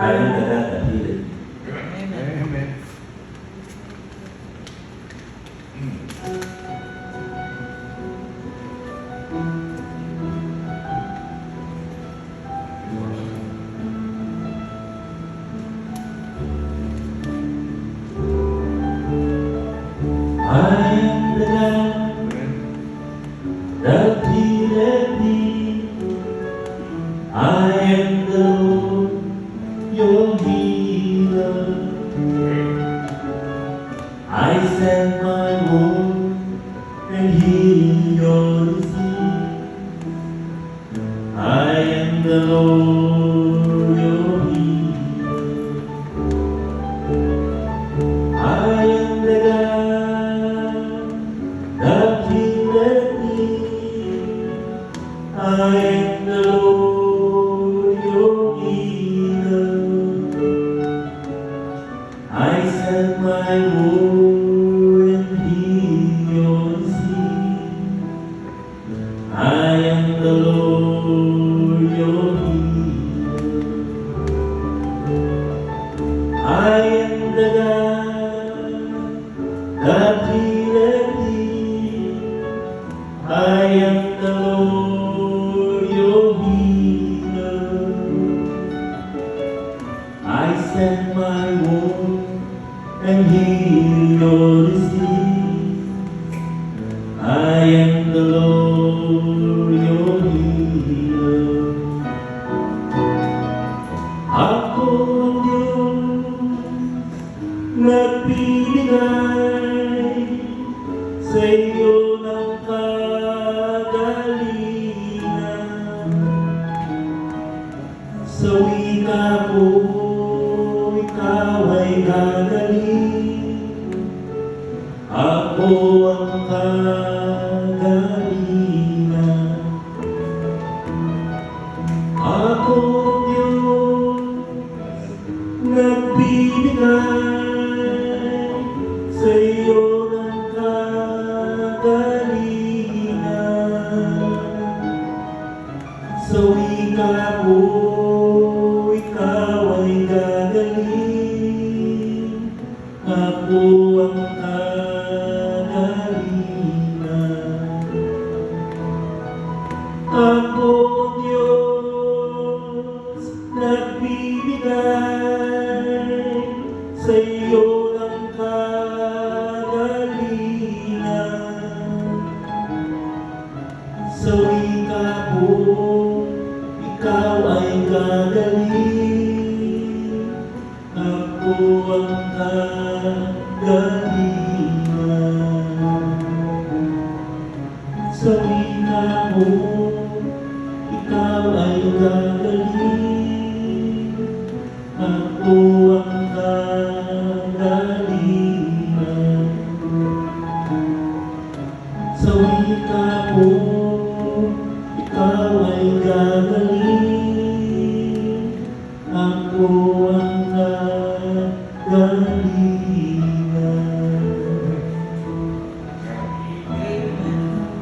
Kayang dahilan. Amen. I am the God that healeth thee. I am the Lord, your healer. I send my word and heal your disease. I am the Lord, your healer. I am the God that healeth thee. I am the Lord, your healer. I send my word and heal your disease. I am the Lord, your healer. I am the God that healeth thee. I am the Lord, your healer. I send my word and heal your disease. I am the Lord, your healer. Ako ang Diyos, nagbibigay sa iyo ng kagalingan. Sa wika ko, ikaw ay gagaling. Ako ang kagalingan. Ako ang Diyos, nagbibigay sa iyo ng kagalingan. Sa wika ko, ikaw ay gagaling. Ako ang kagalingan. Ako ang Diyos, nagbibigay sa iyo ng kagalingan. Sa wika ko, ikaw ay gagaling. Ako ang kagalingan. Sa wika ko, ikaw ay gagaling. Ako ang kagalingan. Sa wika ko, ikaw ay gagaling.